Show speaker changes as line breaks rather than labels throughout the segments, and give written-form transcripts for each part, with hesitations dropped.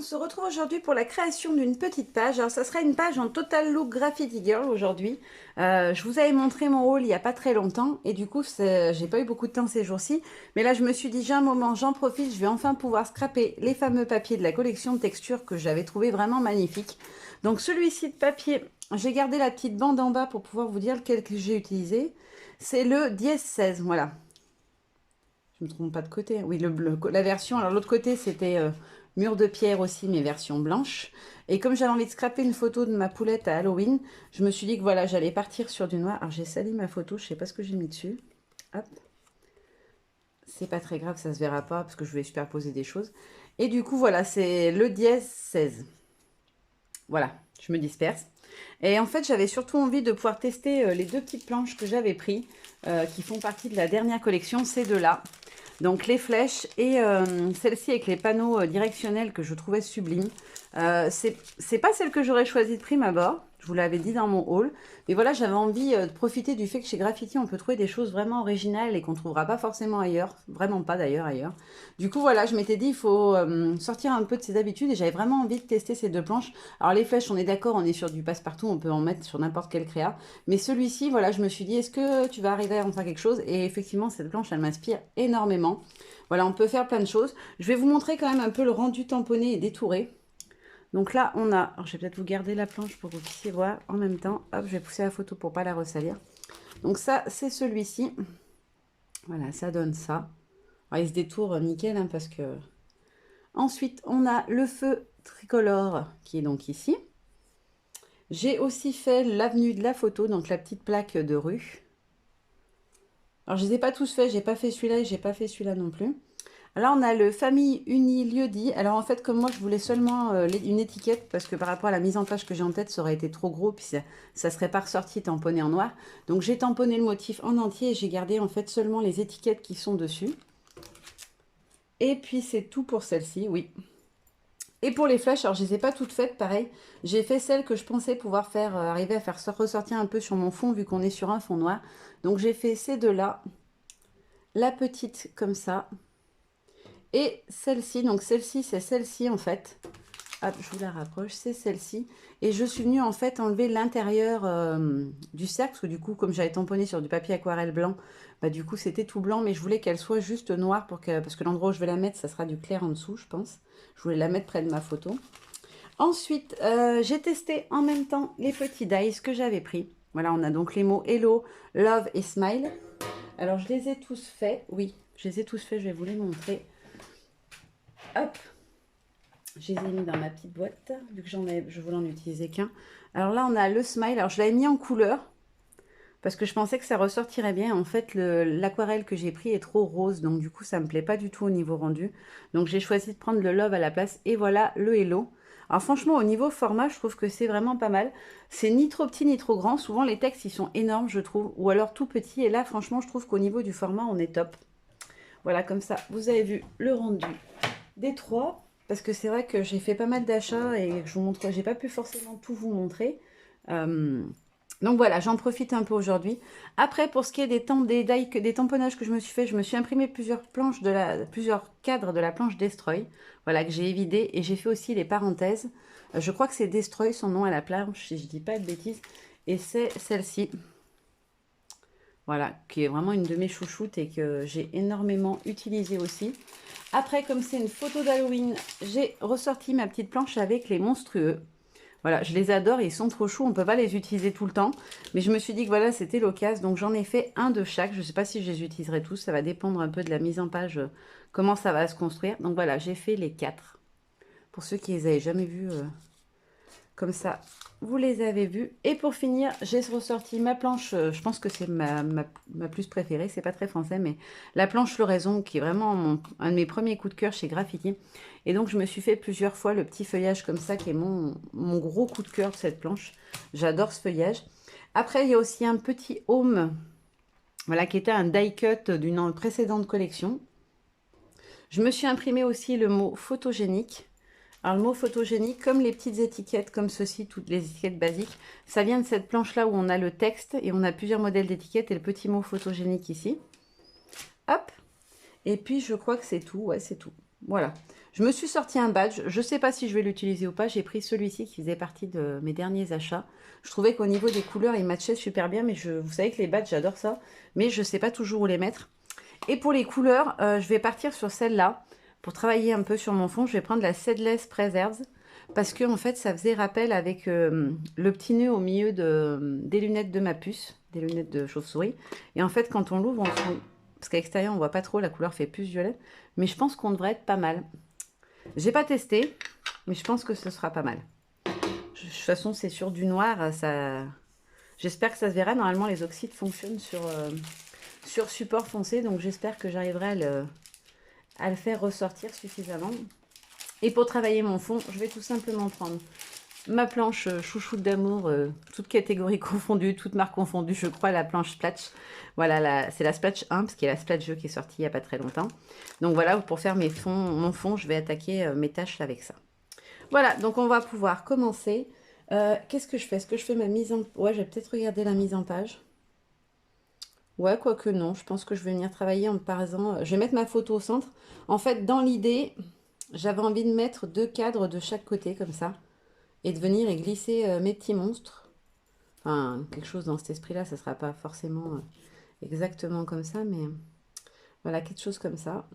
on se retrouve aujourd'hui pour la création d'une petite page. Alors, ça sera une page en Total Look Graffiti Girl aujourd'hui. Je vous avais montré mon haul il n'y a pas très longtemps et du coup, j'ai pas eu beaucoup de temps ces jours-ci. Mais là, je me suis dit, j'ai un moment, j'en profite, je vais enfin pouvoir scraper les fameux papiers de la collection de textures que j'avais trouvé vraiment magnifiques. Donc, celui-ci de papier, j'ai gardé la petite bande en bas pour pouvoir vous dire lequel que j'ai utilisé. C'est le 16, voilà. Je me trompe pas de côté. Oui, la version. Alors l'autre côté, c'était mur de pierre aussi, mais version blanche. Et comme j'avais envie de scraper une photo de ma poulette à Halloween, je me suis dit que voilà, j'allais partir sur du noir. Alors j'ai sali ma photo, je sais pas ce que j'ai mis dessus. Hop. C'est pas très grave, ça se verra pas parce que je vais superposer des choses. Et du coup, voilà, c'est le 16. Voilà, je me disperse. Et en fait, j'avais surtout envie de pouvoir tester les deux petites planches que j'avais prises, qui font partie de la dernière collection, ces deux-là. Donc les flèches et celle-ci avec les panneaux directionnels que je trouvais sublimes. C'est pas celle que j'aurais choisie de prime abord, je vous l'avais dit dans mon haul. Mais voilà, j'avais envie de profiter du fait que chez Graffiti, on peut trouver des choses vraiment originales et qu'on ne trouvera pas forcément ailleurs. Vraiment pas d'ailleurs ailleurs. Du coup, voilà, je m'étais dit, il faut sortir un peu de ses habitudes et j'avais vraiment envie de tester ces deux planches. Alors les flèches, on est d'accord, on est sur du passe-partout, on peut en mettre sur n'importe quel créa. Mais celui-ci, voilà, je me suis dit, est-ce que tu vas arriver à en faire quelque chose? Et effectivement, cette planche, elle m'inspire énormément. Voilà, on peut faire plein de choses. Je vais vous montrer quand même un peu le rendu tamponné et détouré. Donc là, on a... Alors, je vais peut-être vous garder la planche pour que vous puissiez voir en même temps. Hop, je vais pousser la photo pour ne pas la ressalir. Donc ça, c'est celui-ci. Voilà, ça donne ça. Alors, il se détourne nickel, hein, parce que... Ensuite, on a le feu tricolore qui est donc ici. J'ai aussi fait l'avenue de la photo, donc la petite plaque de rue. Alors, je ne les ai pas tous faits. J'ai pas fait celui-là et j'ai pas fait celui-là non plus. Là, on a le famille uni lieu-dit. Alors, en fait, comme moi, je voulais seulement une étiquette parce que par rapport à la mise en page que j'ai en tête, ça aurait été trop gros puis ça serait pas ressorti tamponné en noir. Donc, j'ai tamponné le motif en entier et j'ai gardé en fait seulement les étiquettes qui sont dessus. Et puis, c'est tout pour celle-ci, oui. Et pour les flèches, alors je les ai pas toutes faites, pareil. J'ai fait celles que je pensais pouvoir faire, arriver à faire ressortir un peu sur mon fond vu qu'on est sur un fond noir. Donc, j'ai fait ces deux-là. La petite comme ça. Et celle-ci, donc celle-ci, c'est celle-ci en fait. Hop, je vous la rapproche, c'est celle-ci. Et je suis venue en fait enlever l'intérieur du cercle, parce que du coup, comme j'avais tamponné sur du papier aquarelle blanc, bah du coup c'était tout blanc, mais je voulais qu'elle soit juste noire, parce que l'endroit où je vais la mettre, ça sera du clair en dessous, je pense. Je voulais la mettre près de ma photo. Ensuite, j'ai testé en même temps les petits dies que j'avais pris. Voilà, on a donc les mots Hello, Love et Smile. Alors, je les ai tous faits. Oui, je les ai tous faits, je vais vous les montrer. Hop, je les ai mis dans ma petite boîte, vu que je voulais en utiliser qu'un. Alors là, on a le smile. Alors, je l'avais mis en couleur, parce que je pensais que ça ressortirait bien. En fait, l'aquarelle que j'ai pris est trop rose, donc du coup, ça me plaît pas du tout au niveau rendu. Donc, j'ai choisi de prendre le love à la place, et voilà le hello. Alors franchement, au niveau format, je trouve que c'est vraiment pas mal. C'est ni trop petit, ni trop grand. Souvent, les textes, ils sont énormes, je trouve, ou alors tout petits. Et là, franchement, je trouve qu'au niveau du format, on est top. Voilà, comme ça, vous avez vu le rendu des trois, parce que c'est vrai que j'ai fait pas mal d'achats et que je vous montre, j'ai pas pu forcément tout vous montrer. Donc voilà, j'en profite un peu aujourd'hui. Après, pour ce qui est des tamponnages que je me suis fait, je me suis imprimé plusieurs plusieurs cadres de la planche Destroy, voilà, que j'ai évidé, et j'ai fait aussi les parenthèses. Je crois que c'est Destroy son nom à la planche, si je dis pas de bêtises, et c'est celle-ci. Voilà, qui est vraiment une de mes chouchoutes et que j'ai énormément utilisée aussi. Après, comme c'est une photo d'Halloween, j'ai ressorti ma petite planche avec les monstrueux. Voilà, je les adore, ils sont trop choux, on ne peut pas les utiliser tout le temps. Mais je me suis dit que voilà, c'était l'occasion, donc j'en ai fait un de chaque. Je ne sais pas si je les utiliserai tous, ça va dépendre un peu de la mise en page, comment ça va se construire. Donc voilà, j'ai fait les 4. Pour ceux qui les avaient jamais vus, comme ça, vous les avez vus. Et pour finir, j'ai ressorti ma planche, je pense que c'est ma plus préférée, c'est pas très français, mais la planche floraison, qui est vraiment un de mes premiers coups de cœur chez Graffiti. Et donc, je me suis fait plusieurs fois le petit feuillage comme ça, qui est mon gros coup de cœur de cette planche. J'adore ce feuillage. Après, il y a aussi un petit home, voilà, qui était un die cut d'une précédente collection. Je me suis imprimé aussi le mot photogénique. Alors le mot photogénique, comme les petites étiquettes comme ceci, toutes les étiquettes basiques, ça vient de cette planche-là où on a le texte et on a plusieurs modèles d'étiquettes et le petit mot photogénique ici. Hop. Et puis je crois que c'est tout, ouais c'est tout. Voilà. Je me suis sorti un badge. Je ne sais pas si je vais l'utiliser ou pas. J'ai pris celui-ci qui faisait partie de mes derniers achats. Je trouvais qu'au niveau des couleurs, il matchait super bien. Mais vous savez que les badges, j'adore ça. Mais je ne sais pas toujours où les mettre. Et pour les couleurs, je vais partir sur celle-là. Pour travailler un peu sur mon fond, je vais prendre la Seedless Preserves. Parce que en fait, ça faisait rappel avec le petit nœud au milieu des lunettes de ma puce. Des lunettes de chauve-souris. Et en fait, quand on l'ouvre, parce qu'à l'extérieur, on voit pas trop, la couleur fait plus violet. Mais je pense qu'on devrait être pas mal. J'ai pas testé, mais je pense que ce sera pas mal. De toute façon, c'est sur du noir. J'espère que ça se verra. Normalement, les oxydes fonctionnent sur support foncé. Donc, j'espère que j'arriverai à le faire ressortir suffisamment. Et pour travailler mon fond, je vais tout simplement prendre ma planche chouchoute d'amour, toute catégorie confondue, toute marque confondue, je crois, la planche Splatch. Voilà, c'est la Splatch 1, parce qu'il y a la Splatch 2 qui est sortie il n'y a pas très longtemps. Donc voilà, pour faire mon fond, je vais attaquer mes tâches avec ça. Voilà, donc on va pouvoir commencer. Qu'est-ce que je fais? Est-ce que je fais ma mise en... Ouais, je vais peut-être regarder la mise en page. Ouais, quoique non, je pense que je vais venir travailler en partant. Je vais mettre ma photo au centre. En fait, dans l'idée, j'avais envie de mettre 2 cadres de chaque côté, comme ça. Et de venir et glisser mes petits monstres. Enfin, quelque chose dans cet esprit-là, ça ne sera pas forcément exactement comme ça, mais voilà, quelque chose comme ça.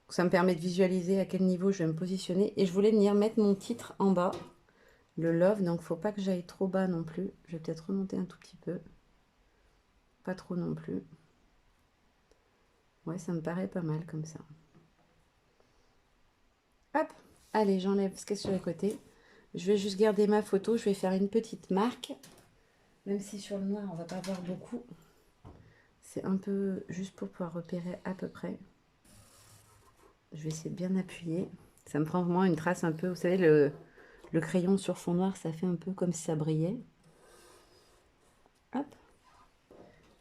Ça me permet de visualiser à quel niveau je vais me positionner. Et je voulais venir mettre mon titre en bas, le love, donc faut pas que j'aille trop bas non plus. Je vais peut-être remonter un tout petit peu. Pas trop non plus. Ouais, ça me paraît pas mal comme ça. Hop, allez, j'enlève ce qu'il y a sur les côtés. Je vais juste garder ma photo, je vais faire une petite marque. Même si sur le noir, on va pas voir beaucoup. C'est un peu juste pour pouvoir repérer à peu près. Je vais essayer de bien appuyer. Ça me prend vraiment une trace un peu. Vous savez, le crayon sur fond noir, ça fait un peu comme si ça brillait. Hop.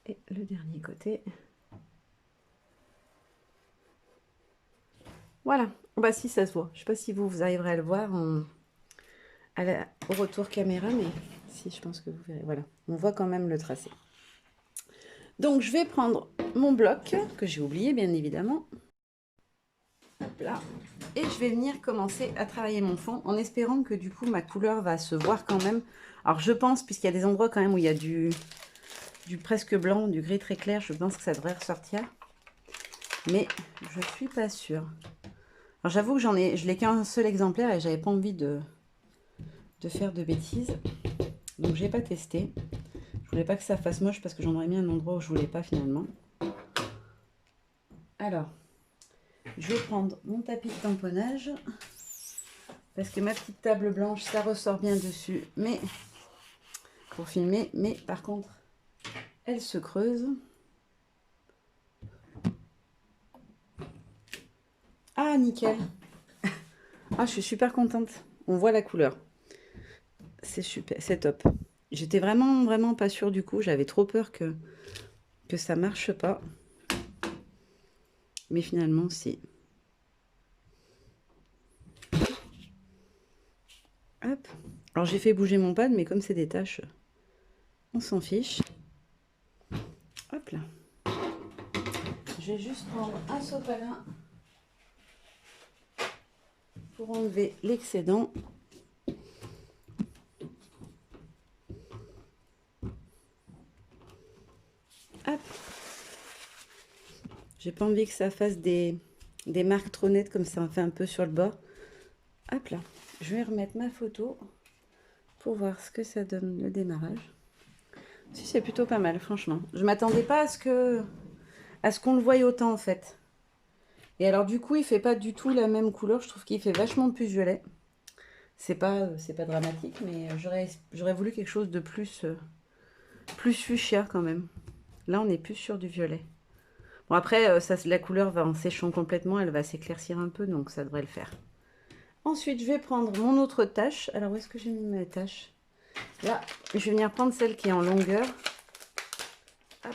Et le dernier côté. Voilà. Bah si, ça se voit. Je sais pas si vous arriverez à le voir au retour caméra, mais si, je pense que vous verrez. Voilà. On voit quand même le tracé. Donc, je vais prendre mon bloc, que j'ai oublié, bien évidemment. Hop là. Et je vais venir commencer à travailler mon fond en espérant que du coup ma couleur va se voir quand même. Alors je pense, puisqu'il y a des endroits quand même où il y a du presque blanc, du gris très clair, je pense que ça devrait ressortir. Mais je suis pas sûre. Alors j'avoue que je l'ai qu'un seul exemplaire et j'avais pas envie de faire de bêtises. Donc j'ai pas testé. Je voulais pas que ça fasse moche parce que j'en aurais mis un endroit où je voulais pas finalement. Alors, je vais prendre mon tapis de tamponnage. Parce que ma petite table blanche, ça ressort bien dessus. Mais, pour filmer, mais par contre, elle se creuse. Ah, nickel. Ah, je suis super contente. On voit la couleur. C'est super, c'est top. J'étais vraiment pas sûre du coup. J'avais trop peur que ça marche pas. Mais finalement, si. Hop. Alors, j'ai fait bouger mon pad, mais comme c'est des tâches, on s'en fiche. Hop là. Je vais juste prendre un sopalin pour enlever l'excédent. Hop. J'ai pas envie que ça fasse des marques trop nettes comme ça en fait un peu sur le bord. Hop là. Je vais remettre ma photo pour voir ce que ça donne le démarrage. Si, c'est plutôt pas mal, franchement. Je m'attendais pas à ce qu'on le voie autant en fait. Et alors du coup, il fait pas du tout la même couleur. Je trouve qu'il fait vachement plus violet. C'est pas dramatique, mais j'aurais voulu quelque chose de plus fuchsia quand même. Là, on est plus sur du violet. Bon, après, la couleur va en séchant complètement, elle va s'éclaircir un peu, donc ça devrait le faire. Ensuite, je vais prendre mon autre tâche. Alors, où est-ce que j'ai mis ma tâche? Là, je vais venir prendre celle qui est en longueur. Hop.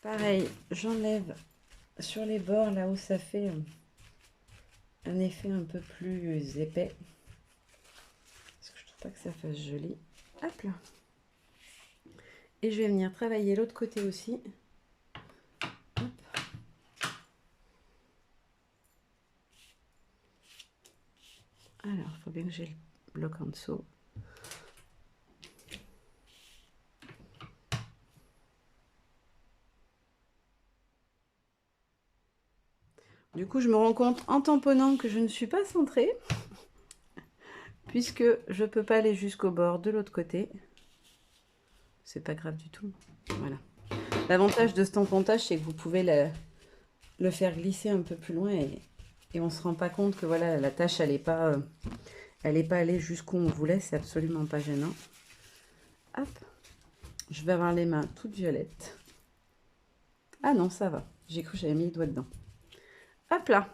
Pareil, j'enlève sur les bords là où ça fait un effet un peu plus épais. Parce que je trouve pas que ça fasse joli. Hop là. Et je vais venir travailler l'autre côté aussi. Hop. Alors, il faut bien que j'ai le bloc en dessous. Du coup, je me rends compte en tamponnant que je ne suis pas centrée, puisque je ne peux pas aller jusqu'au bord de l'autre côté. C'est pas grave du tout. Voilà. L'avantage de ce tampontage, c'est que vous pouvez le faire glisser un peu plus loin et on ne se rend pas compte que voilà, la tâche, elle n'est pas allée jusqu'où on voulait. C'est absolument pas gênant. Hop. Je vais avoir les mains toutes violettes. Ah non, ça va. J'ai cru que j'avais mis les doigts dedans. Hop là.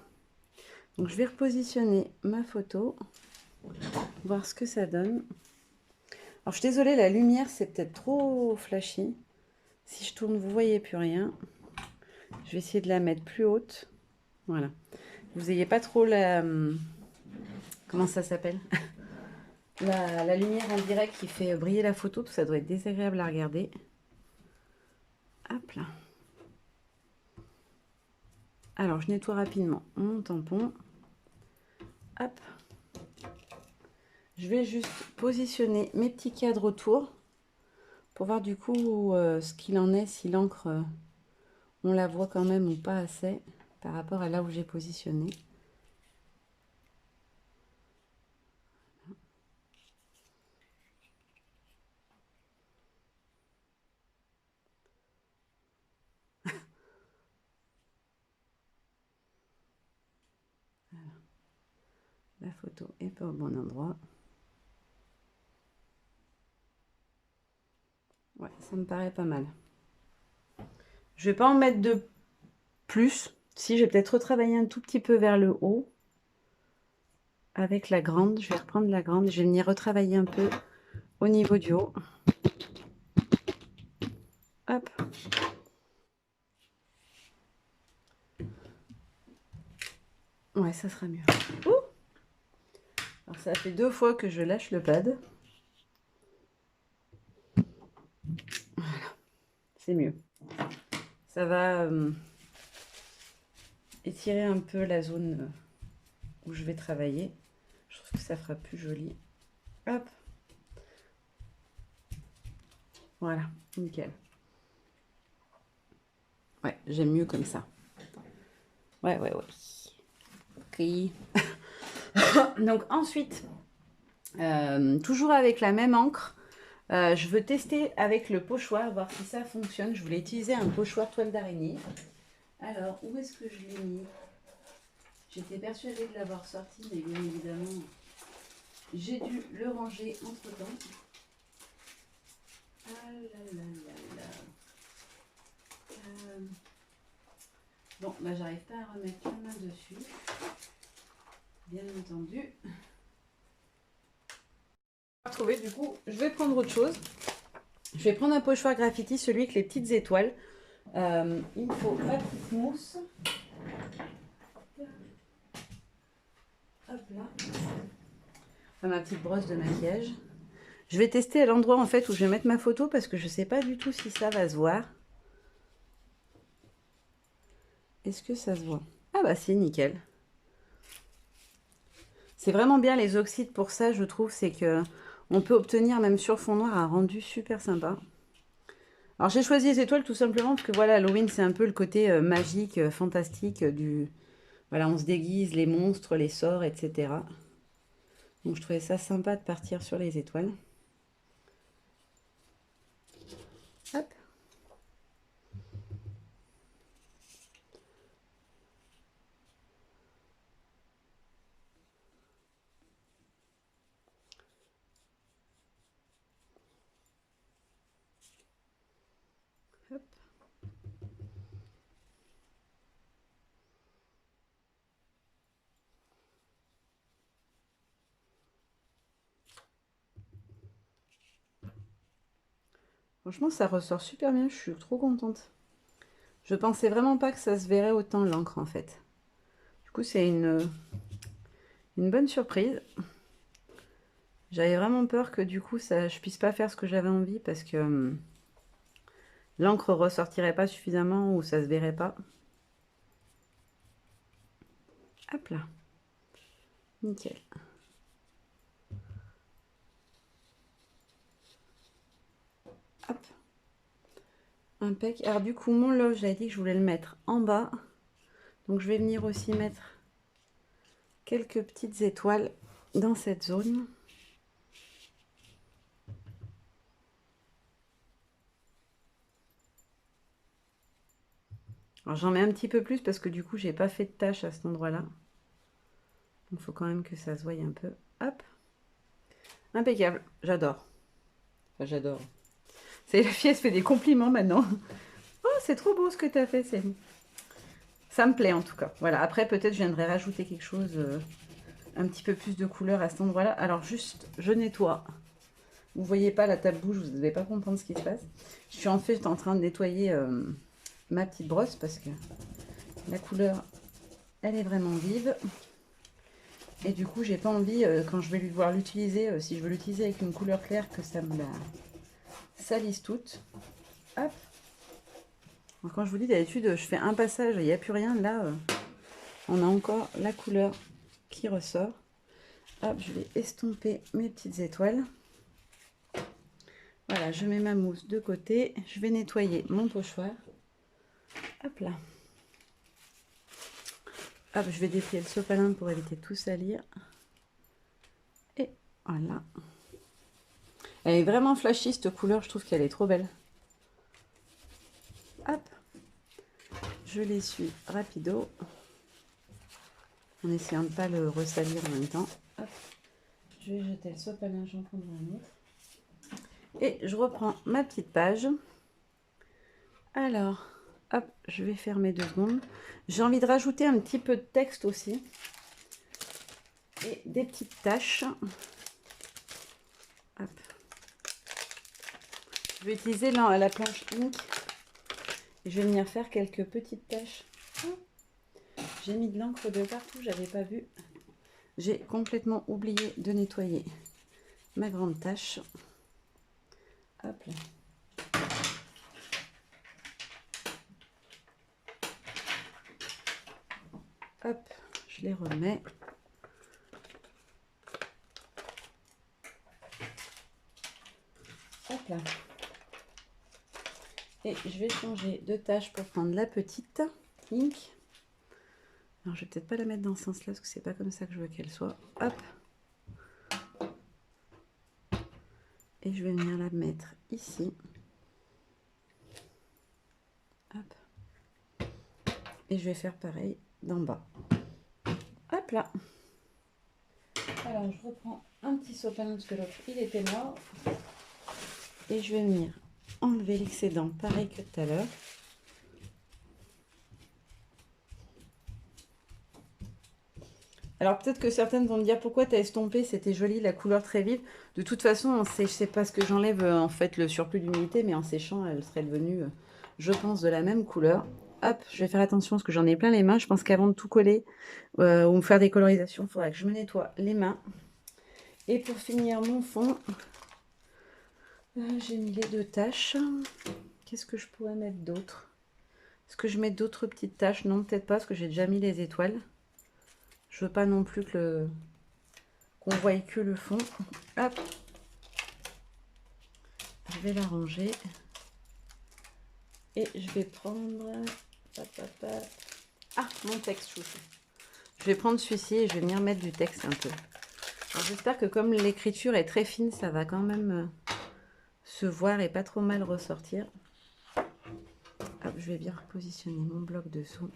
Donc je vais repositionner ma photo, voir ce que ça donne. Alors je suis désolée, la lumière c'est peut-être trop flashy. Si je tourne, vous voyez plus rien. Je vais essayer de la mettre plus haute. Voilà. Vous n'ayez pas trop la... Comment ça s'appelle? La lumière en direct qui fait briller la photo, ça doit être désagréable à regarder. Hop là. Alors je nettoie rapidement mon tampon. Hop. Je vais juste positionner mes petits cadres autour pour voir du coup ce qu'il en est, si l'encre, on la voit quand même ou pas assez par rapport à là où j'ai positionné. Voilà. La photo est pas au bon endroit. Ouais, ça me paraît pas mal. Je vais pas en mettre de plus. Si, je vais peut-être retravailler un tout petit peu vers le haut. Avec la grande, je vais reprendre la grande. Je vais venir retravailler un peu au niveau du haut. Hop. Ouais, ça sera mieux. Ouh. Alors ça fait 2 fois que je lâche le pad. Voilà, c'est mieux. Ça va étirer un peu la zone où je vais travailler. Je trouve que ça fera plus joli. Hop. Voilà, nickel. Ouais, j'aime mieux comme ça. Ouais. Ok. Donc ensuite, toujours avec la même encre, je veux tester avec le pochoir, voir si ça fonctionne. Je voulais utiliser un pochoir toile d'araignée. Alors, où est-ce que je l'ai mis? J'étais persuadée de l'avoir sorti, mais bien évidemment, j'ai dû le ranger entre-temps. Ah là là là là. Bon, bah j'arrive pas à remettre la main dessus, bien entendu. Retrouver, du coup, je vais prendre autre chose. Je vais prendre un pochoir graffiti, celui avec les petites étoiles. Il me faut ma petite mousse. Hop là. Enfin, ma petite brosse de maquillage. Je vais tester à l'endroit en fait où je vais mettre ma photo parce que je ne sais pas du tout si ça va se voir. Est-ce que ça se voit? Ah bah si, nickel. C'est vraiment bien les oxydes pour ça, je trouve. C'est que on peut obtenir même sur fond noir un rendu super sympa. Alors j'ai choisi les étoiles tout simplement parce que voilà, Halloween c'est un peu le côté magique, fantastique du... Voilà, on se déguise, les monstres, les sorts, etc. Donc je trouvais ça sympa de partir sur les étoiles. Hop. Hop. Franchement, ça ressort super bien, je suis trop contente. Je pensais vraiment pas que ça se verrait autant l'encre en fait. Du coup, c'est une bonne surprise. J'avais vraiment peur que du coup, je puisse pas faire ce que j'avais envie parce que l'encre ressortirait pas suffisamment ou ça se verrait pas. Hop là. Nickel. Hop. Impec. Alors du coup, mon loge, j'avais dit que je voulais le mettre en bas. Donc je vais venir aussi mettre quelques petites étoiles dans cette zone. Alors j'en mets un petit peu plus parce que du coup, j'ai pas fait de tâche à cet endroit-là. Il faut quand même que ça se voie un peu. Hop. Impeccable. J'adore. Enfin, j'adore. C'est la fille, elle se fait des compliments maintenant. Oh, c'est trop beau ce que tu as fait, c'est... Ça me plaît en tout cas. Voilà, après peut-être je viendrai rajouter quelque chose, un petit peu plus de couleur à cet endroit-là. Alors juste, je nettoie. Vous voyez pas, la table bouge, vous ne devez pas comprendre ce qui se passe. Je suis en fait en train de nettoyer ma petite brosse parce que la couleur, elle est vraiment vive. Et du coup, j'ai pas envie, quand je vais lui voir l'utiliser, si je veux l'utiliser avec une couleur claire, que ça me la salisse toute. Hop. Alors, quand je vous dis d'habitude, je fais un passage, il n'y a plus rien. Là, on a encore la couleur qui ressort. Hop, je vais estomper mes petites étoiles. Voilà, je mets ma mousse de côté. Je vais nettoyer mon pochoir. Hop là. Hop, je vais déplier le sopalin pour éviter de tout salir. Et voilà. Elle est vraiment flashy cette couleur, je trouve qu'elle est trop belle. Hop. Je l'essuie rapido. En essayant de ne pas le ressalir en même temps. Hop. Je vais jeter le sopalin, j'en prendrai un autre. Et je reprends ma petite page. Alors, hop, je vais fermer 2 secondes. J'ai envie de rajouter un petit peu de texte aussi. Et des petites taches. Hop. Je vais utiliser la planche ink. Et je vais venir faire quelques petites taches. J'ai mis de l'encre de partout, j'avais pas vu. J'ai complètement oublié de nettoyer ma grande tache. Hop là. Hop, je les remets. Hop là. Et je vais changer de tâche pour prendre la petite ink. Alors je vais peut-être pas la mettre dans ce sens-là parce que c'est pas comme ça que je veux qu'elle soit. Hop. Et je vais venir la mettre ici. Hop. Et je vais faire pareil d'en bas. Hop là. Alors je reprends un petit sopalin parce que l'autre il était mort. Et je vais venir enlever l'excédent pareil que tout à l'heure. Alors peut-être que certaines vont me dire pourquoi tu as estompé, c'était joli, la couleur très vive. De toute façon, c'est parce que j'enlève en fait le surplus d'humidité, mais en séchant, elle serait devenue, je pense, de la même couleur. Hop, je vais faire attention parce que j'en ai plein les mains. Je pense qu'avant de tout coller ou me faire des colorisations, il faudra que je me nettoie les mains. Et pour finir mon fond, j'ai mis les 2 taches. Qu'est-ce que je pourrais mettre d'autre? Est-ce que je mets d'autres petites taches? Non, peut-être pas, parce que j'ai déjà mis les étoiles. Je veux pas non plus que qu'on voie que le fond. Hop. Je vais la ranger. Et je vais prendre... Ah, mon texte chouchou. Je vais prendre celui-ci et je vais venir mettre du texte un peu. J'espère que comme l'écriture est très fine, ça va quand même se voir et pas trop mal ressortir. Hop, je vais bien repositionner mon bloc de son.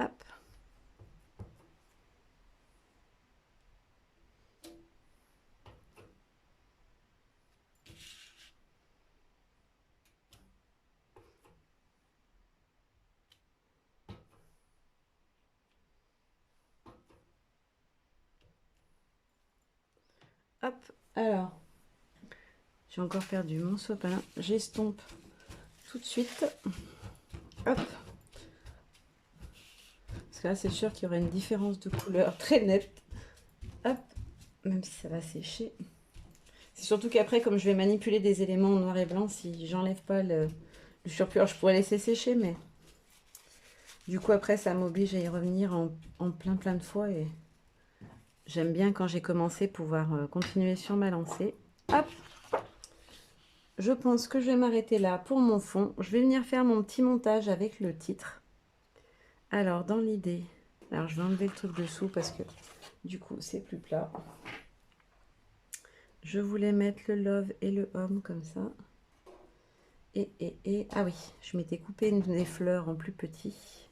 Hop. Hop, alors, j'ai encore perdu mon sopalin. J'estompe tout de suite. Hop. Parce que là, c'est sûr qu'il y aura une différence de couleur très nette. Hop. Même si ça va sécher. C'est surtout qu'après, comme je vais manipuler des éléments en noir et blanc, si j'enlève pas le surplus, alors je pourrais laisser sécher, mais du coup, après, ça m'oblige à y revenir en plein de fois. Et j'aime bien, quand j'ai commencé, pouvoir continuer sur ma lancée. Hop. Je pense que je vais m'arrêter là pour mon fond. Je vais venir faire mon petit montage avec le titre. Alors, dans l'idée, alors je vais enlever le truc dessous parce que du coup, c'est plus plat. Je voulais mettre le love et le homme comme ça. Ah oui, je m'étais coupé une des fleurs en plus petit.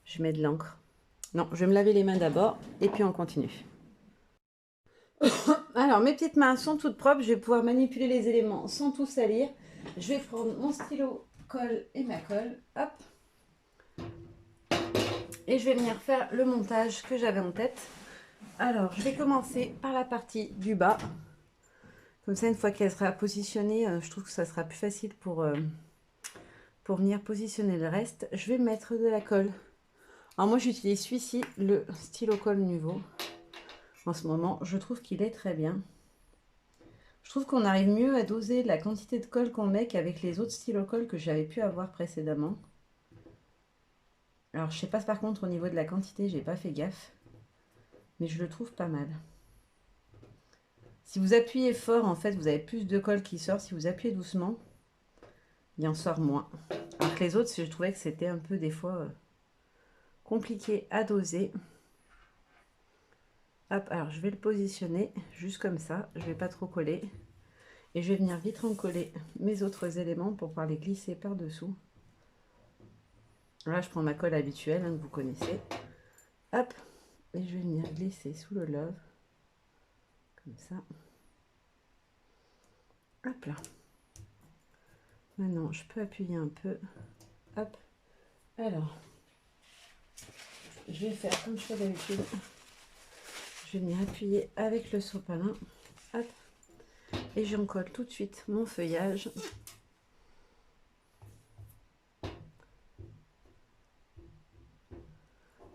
Je mets de l'encre. Non, je vais me laver les mains d'abord et puis on continue. Alors, mes petites mains sont toutes propres. Je vais pouvoir manipuler les éléments sans tout salir. Je vais prendre mon stylo, colle et ma colle. Hop. Et je vais venir faire le montage que j'avais en tête. Alors, je vais commencer par la partie du bas. Comme ça, une fois qu'elle sera positionnée, je trouve que ça sera plus facile pour venir positionner le reste. Je vais mettre de la colle. Alors moi, j'utilise celui-ci, le stylo colle Nuvo. En ce moment, je trouve qu'il est très bien. Je trouve qu'on arrive mieux à doser la quantité de colle qu'on met qu'avec les autres stylos colle que j'avais pu avoir précédemment. Alors, je sais pas par contre au niveau de la quantité, j'ai pas fait gaffe. Mais je le trouve pas mal. Si vous appuyez fort, en fait, vous avez plus de colle qui sort. Si vous appuyez doucement, il en sort moins. Alors que les autres, je trouvais que c'était un peu des fois compliqué à doser. Hop, alors je vais le positionner juste comme ça. Je vais pas trop coller. Et je vais venir vite recoller mes autres éléments pour pouvoir les glisser par-dessous. Là, je prends ma colle habituelle, que vous connaissez. Hop, et je vais venir glisser sous le love. Comme ça. Hop là. Maintenant, je peux appuyer un peu. Hop. Alors, je vais faire comme je fais d'habitude. Je vais venir appuyer avec le sopalin. Hop. Et j'en colle tout de suite mon feuillage.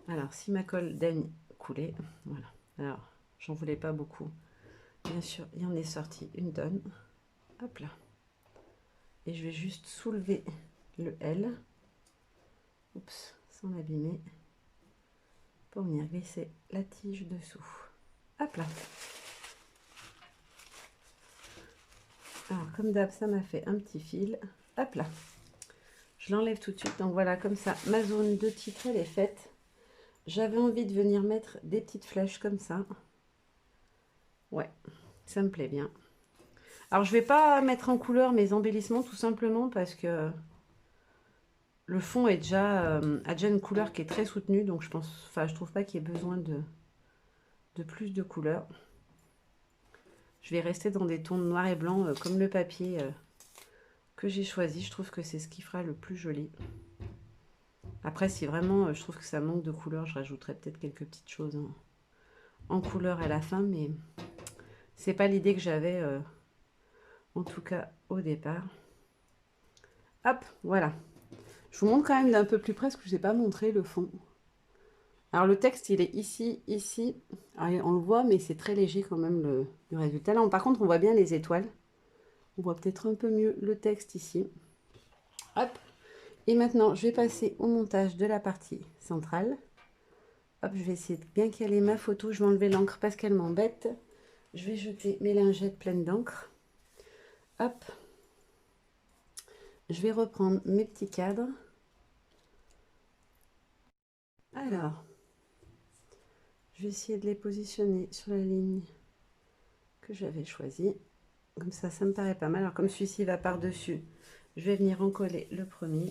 Alors, si ma colle daigne couler, voilà. Alors, j'en voulais pas beaucoup. Bien sûr, il y en est sorti une tonne. Hop là. Et je vais juste soulever le L. Oups, sans l'abîmer. Pour venir glisser la tige dessous. Hop là. Alors, comme d'hab, ça m'a fait un petit fil. Hop là. Je l'enlève tout de suite. Donc voilà, comme ça, ma zone de titre, elle est faite. J'avais envie de venir mettre des petites flèches comme ça. Ouais, ça me plaît bien. Alors, je vais pas mettre en couleur mes embellissements, tout simplement parce que le fond est a déjà une couleur qui est très soutenue. Donc, je trouve pas qu'il y ait besoin de plus de couleurs. Je vais rester dans des tons de noir et blanc comme le papier que j'ai choisi. Je trouve que c'est ce qui fera le plus joli. Après, si vraiment je trouve que ça manque de couleur, je rajouterai peut-être quelques petites choses en couleur à la fin. Mais c'est pas l'idée que j'avais, en tout cas au départ. Hop, voilà. Je vous montre quand même d'un peu plus près, parce que je n'ai pas montré le fond. Alors le texte, il est ici, ici. Alors, on le voit, mais c'est très léger quand même le résultat. Là, par contre, on voit bien les étoiles. On voit peut-être un peu mieux le texte ici. Hop. Et maintenant, je vais passer au montage de la partie centrale. Hop, je vais essayer de bien caler ma photo. Je vais enlever l'encre parce qu'elle m'embête. Je vais jeter mes lingettes pleines d'encre. Hop. Je vais reprendre mes petits cadres. Alors, je vais essayer de les positionner sur la ligne que j'avais choisie. Comme ça me paraît pas mal. Alors, comme celui-ci va par-dessus, je vais venir en coller le premier.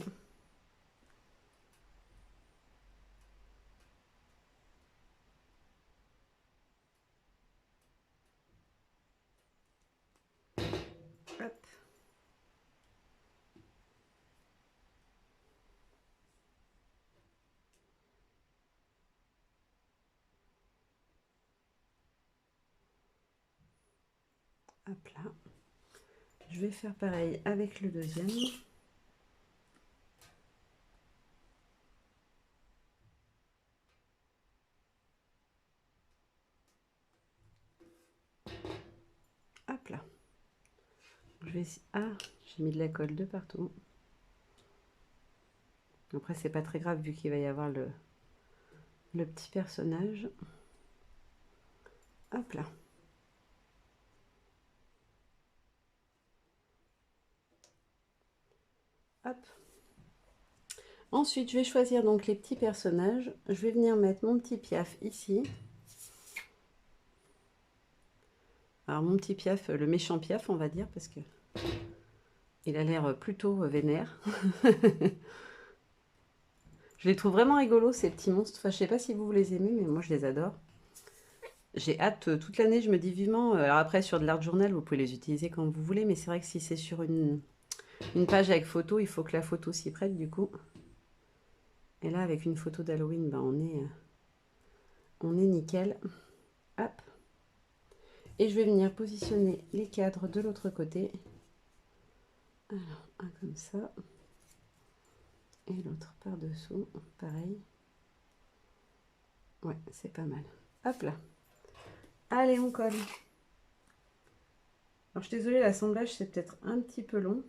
Hop. Hop là. Je vais faire pareil avec le deuxième. Je vais... Ah, j'ai mis de la colle de partout. Après, c'est pas très grave vu qu'il va y avoir le petit personnage. Hop là. Hop. Ensuite, je vais choisir donc les petits personnages. Je vais venir mettre mon petit Piaf ici. Alors mon petit Piaf, le méchant Piaf, on va dire, parce que il a l'air plutôt vénère. Je les trouve vraiment rigolos, ces petits monstres. Enfin, je sais pas si vous les aimez, mais moi je les adore. J'ai hâte toute l'année, je me dis vivement. Alors après, sur de l'art journal, vous pouvez les utiliser quand vous voulez, mais c'est vrai que si c'est sur une page avec photo, il faut que la photo s'y prête du coup. Et là, avec une photo d'Halloween, ben, on est nickel. Hop. Et je vais venir positionner les cadres de l'autre côté. Alors, un comme ça. Et l'autre par-dessous, pareil. Ouais, c'est pas mal. Hop là. Allez, on colle. Alors, je suis désolée, l'assemblage, c'est peut-être un petit peu long.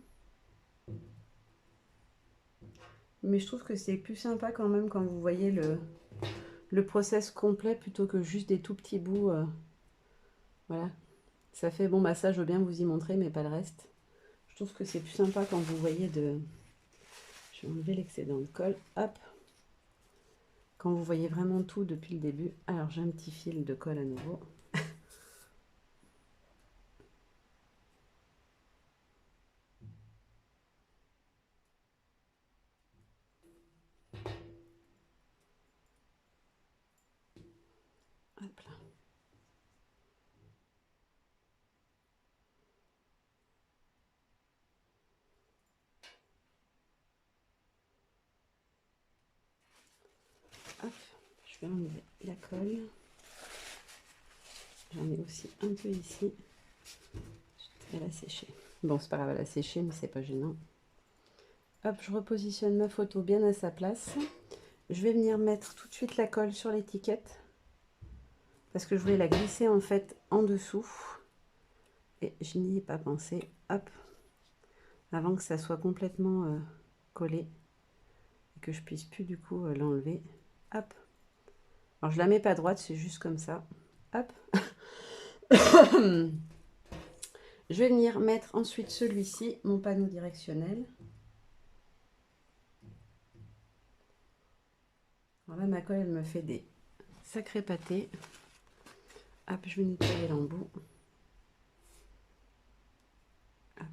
Mais je trouve que c'est plus sympa quand même quand vous voyez le process complet plutôt que juste des tout petits bouts. Voilà. Ça fait, bon, bah ça, je veux bien vous y montrer, mais pas le reste. Je trouve que c'est plus sympa quand vous voyez de... Je vais enlever l'excédent de colle. Hop. Quand vous voyez vraiment tout depuis le début. Alors, j'ai un petit fil de colle à nouveau. Hop là. Hop. Je vais enlever la colle. J'en ai aussi un peu ici. Elle a séché. Bon, c'est pas grave, elle a séché, mais c'est pas gênant. Hop, je repositionne ma photo bien à sa place. Je vais venir mettre tout de suite la colle sur l'étiquette. Parce que je voulais la glisser en fait en dessous. Et je n'y ai pas pensé. Hop. Avant que ça soit complètement collé. Et que je puisse plus du coup l'enlever. Hop. Alors je la mets pas droite, c'est juste comme ça. Hop. Je vais venir mettre ensuite celui-ci, mon panneau directionnel. Alors là, ma colle, elle me fait des sacrés pâtés. Hop, je vais nettoyer l'embout. Hop.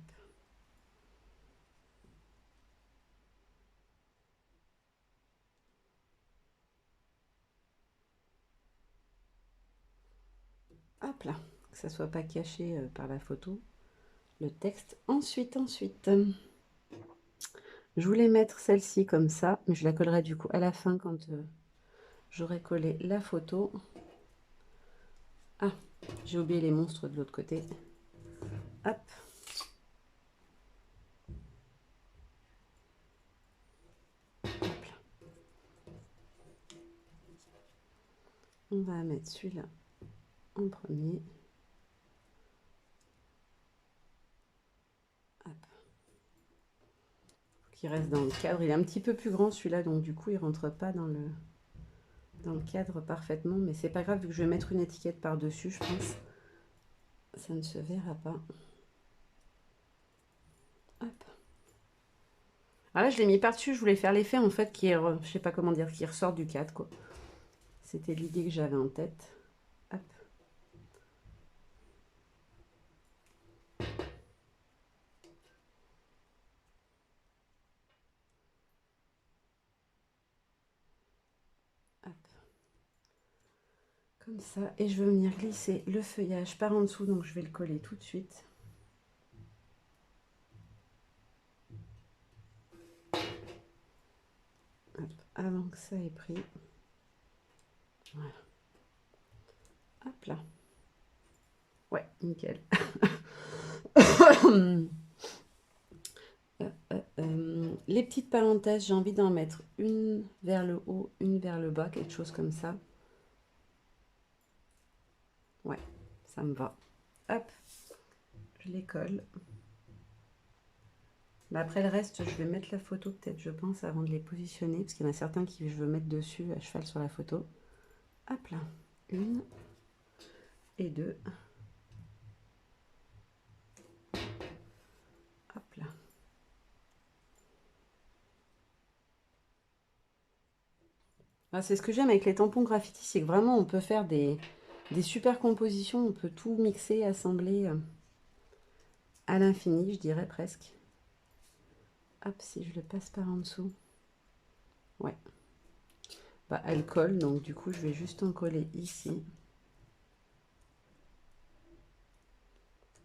Hop là, que ça soit pas caché par la photo. Le texte. Ensuite, je voulais mettre celle-ci comme ça, mais je la collerai du coup à la fin quand j'aurai collé la photo. Ah, j'ai oublié les monstres de l'autre côté. Hop. Hop là. On va mettre celui-là en premier. Hop. Qui reste dans le cadre. Il est un petit peu plus grand celui-là, donc du coup il rentre pas dans le cadre parfaitement, mais c'est pas grave vu que je vais mettre une étiquette par dessus, je pense ça ne se verra pas. Hop. Alors là je l'ai mis par dessus, je voulais faire l'effet en fait qui est, je sais pas comment dire, qui ressort du cadre quoi. C'était l'idée que j'avais en tête. Hop. Hop. Comme ça, et je vais venir glisser le feuillage par en dessous, donc je vais le coller tout de suite. Hop, avant que ça ait pris. Voilà. Hop là. Ouais, nickel. Les petites parenthèses, j'ai envie d'en mettre une vers le haut, une vers le bas, quelque chose comme ça. Ouais, ça me va. Hop, je les colle. Bah, après le reste, je vais mettre la photo peut-être, je pense, avant de les positionner, parce qu'il y en a certains qui je veux mettre dessus à cheval sur la photo. Hop là, 1 et 2. Hop là. Ah, c'est ce que j'aime avec les tampons graffiti, c'est que vraiment on peut faire des super compositions, on peut tout mixer, assembler à l'infini, je dirais presque. Hop, si je le passe par en dessous. Ouais. Bah, elle colle, donc du coup, je vais juste en coller ici.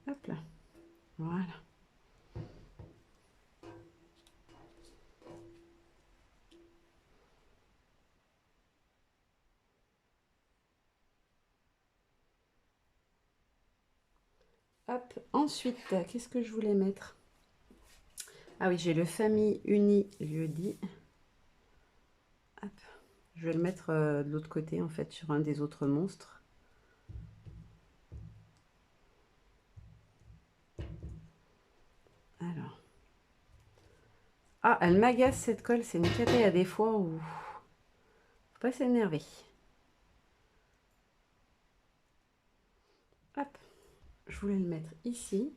Hop là. Voilà. Hop. Ensuite, qu'est-ce que je voulais mettre? Ah oui, j'ai le famille uni lieu-dit. Hop. Je vais le mettre de l'autre côté, en fait, sur un des autres monstres. Alors. Ah, elle m'agace cette colle, c'est une cata. Il y a des fois où faut pas s'énerver. Hop, je voulais le mettre ici.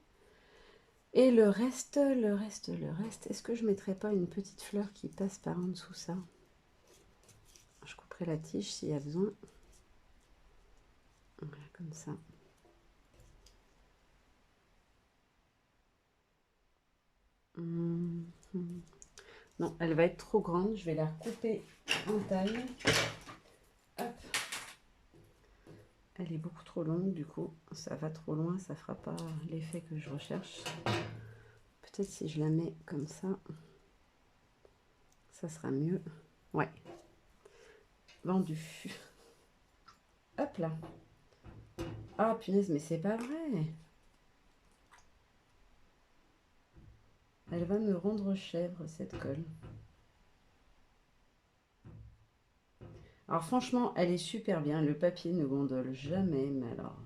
Et le reste, est-ce que je mettrais pas une petite fleur qui passe par en dessous ça? Je couperai la tige s'il y a besoin. Voilà, comme ça. Non, elle va être trop grande. Je vais la couper en taille. Hop. Elle est beaucoup trop longue, du coup, ça va trop loin, ça fera pas l'effet que je recherche. Peut-être si je la mets comme ça sera mieux. Ouais. Vendu. Hop là. Ah, punaise, mais c'est pas vrai. Elle va me rendre chèvre, cette colle. Alors franchement, elle est super bien. Le papier ne gondole jamais, mais alors...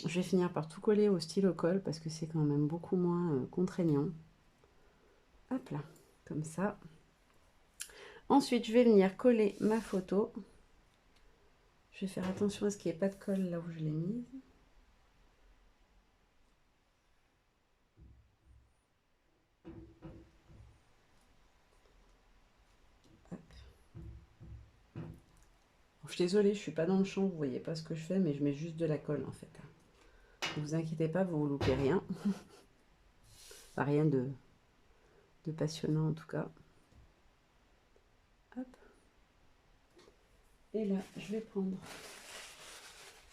Je vais finir par tout coller au stylo colle parce que c'est quand même beaucoup moins contraignant. Hop là, comme ça. Ensuite, je vais venir coller ma photo. Je vais faire attention à ce qu'il n'y ait pas de colle là où je l'ai mise. Hop. Je suis désolée, je ne suis pas dans le champ, vous ne voyez pas ce que je fais, mais je mets juste de la colle en fait. Ne vous inquiétez pas, vous ne loupez rien. Pas rien de passionnant en tout cas. Hop. Et là, je vais prendre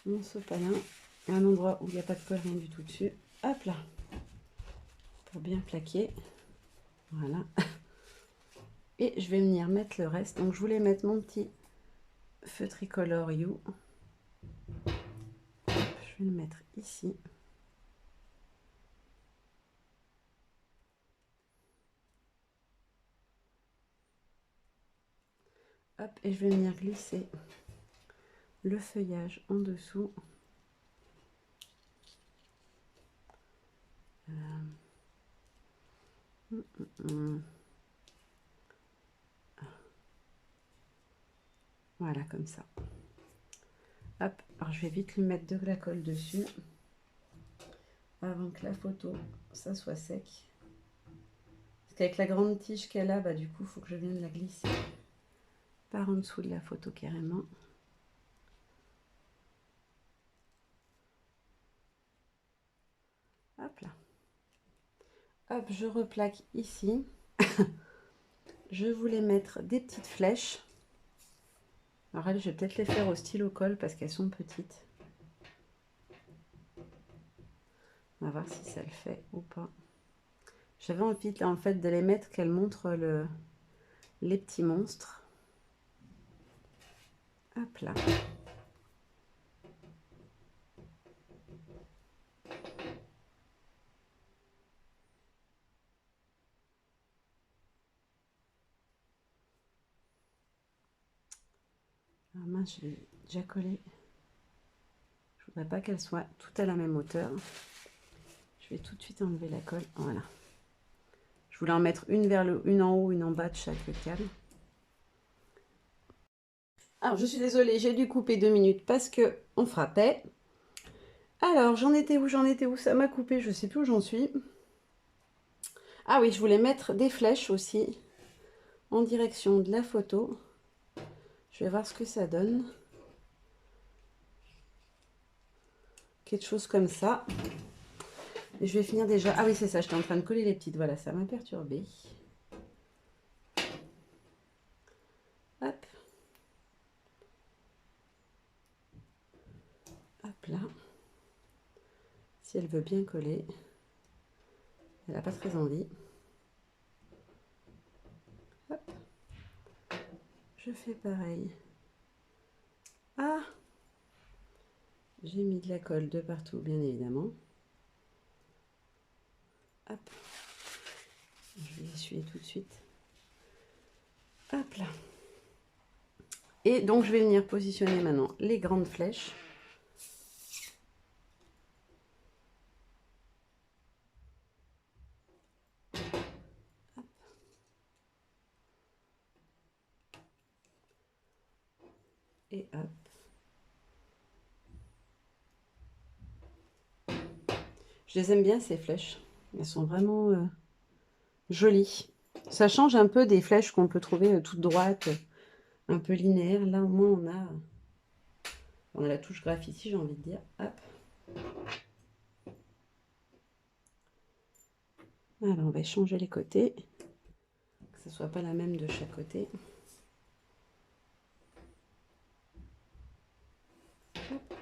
mon sopalin, un endroit où il n'y a pas de colle, rien du tout dessus. Hop là, pour bien plaquer. Voilà. Et je vais venir mettre le reste. Donc je voulais mettre mon petit feu tricolore You. Je vais le mettre ici. Hop, et je vais venir glisser le feuillage en dessous. Voilà, comme ça. Hop, alors je vais vite lui mettre de la colle dessus avant que la photo, ça soit sec. Parce qu'avec la grande tige qu'elle a, bah, du coup, il faut que je vienne la glisser par en dessous de la photo carrément. Hop là. Hop, je replaque ici. Je voulais mettre des petites flèches. Alors elles, je vais peut-être les faire au stylo colle parce qu'elles sont petites. On va voir si ça le fait ou pas. J'avais envie en fait de les mettre, qu'elles montrent les petits monstres. Hop là. Alors mince, je vais déjà coller. Je voudrais pas qu'elle soit tout à la même hauteur. Je vais tout de suite enlever la colle. Voilà. Je voulais en mettre une une en haut, une en bas de chaque cale. Alors, je suis désolée, j'ai dû couper 2 minutes parce que on frappait. Alors, j'en étais où? Ça m'a coupé, je sais plus où j'en suis. Ah oui, je voulais mettre des flèches aussi en direction de la photo. Je vais voir ce que ça donne. Quelque chose comme ça. Et je vais finir déjà. Ah oui, c'est ça, j'étais en train de coller les petites. Voilà, ça m'a perturbé. Hop. Hop là. Si elle veut bien coller. Elle n'a pas très envie. Hop. Je fais pareil. Ah! J'ai mis de la colle de partout, bien évidemment. Hop. Je vais essuyer tout de suite. Hop là. Et donc, je vais venir positionner maintenant les grandes flèches. Hop. Et hop. Je les aime bien, ces flèches. Elles sont vraiment jolies. Ça change un peu des flèches qu'on peut trouver toutes droites, un peu linéaires. Là, au moins, on a la touche graffiti, j'ai envie de dire. Hop. Alors, on va changer les côtés. Que ce ne soit pas la même de chaque côté. Hop.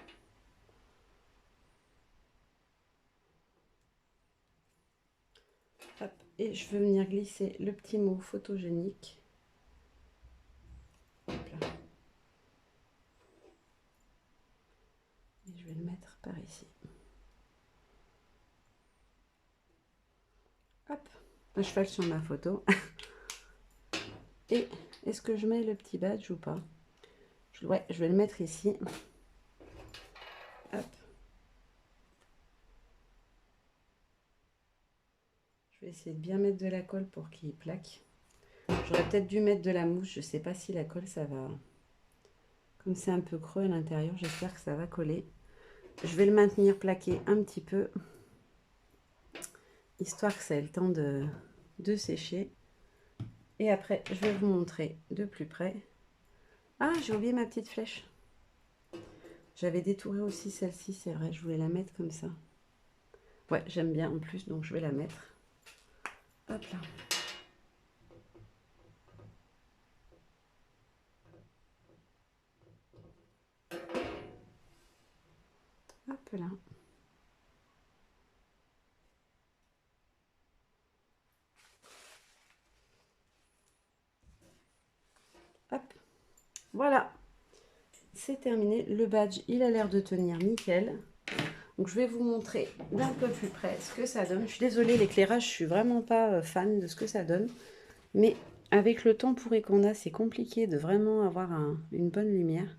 Hop. Et je veux venir glisser le petit mot photogénique. Hop là. Et je vais le mettre par ici. Hop. Un cheval sur ma photo. Et est-ce que je mets le petit badge ou pas? Ouais, je vais le mettre ici. Hop. Je vais essayer de bien mettre de la colle pour qu'il plaque. J'aurais peut-être dû mettre de la mousse. Je ne sais pas si la colle, ça va... Comme c'est un peu creux à l'intérieur, j'espère que ça va coller. Je vais le maintenir plaqué un petit peu. Histoire que ça ait le temps de sécher. Et après, je vais vous montrer de plus près. Ah, j'ai oublié ma petite flèche. J'avais détouré aussi celle-ci, c'est vrai. Je voulais la mettre comme ça. Ouais, j'aime bien en plus, donc je vais la mettre. Hop là. Hop là. Hop. Voilà. C'est terminé. Le badge, il a l'air de tenir nickel. Donc, je vais vous montrer d'un peu plus près ce que ça donne. Je suis désolée, l'éclairage, je suis vraiment pas fan de ce que ça donne. Mais avec le temps pourri qu'on a, c'est compliqué de vraiment avoir une bonne lumière.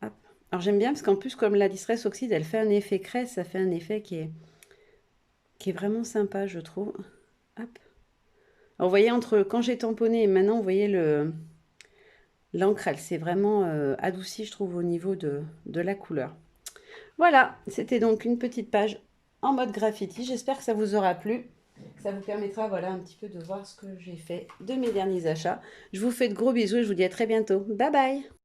Hop. Alors, j'aime bien parce qu'en plus, comme la Distress Oxide, elle fait un effet craie, ça fait un effet qui est vraiment sympa, je trouve. Hop. Alors, vous voyez, entre quand j'ai tamponné et maintenant, vous voyez l'encre, elle s'est vraiment adoucie, je trouve, au niveau de la couleur. Voilà, c'était donc une petite page en mode graffiti. J'espère que ça vous aura plu. Ça vous permettra, voilà, un petit peu de voir ce que j'ai fait de mes derniers achats. Je vous fais de gros bisous et je vous dis à très bientôt. Bye bye!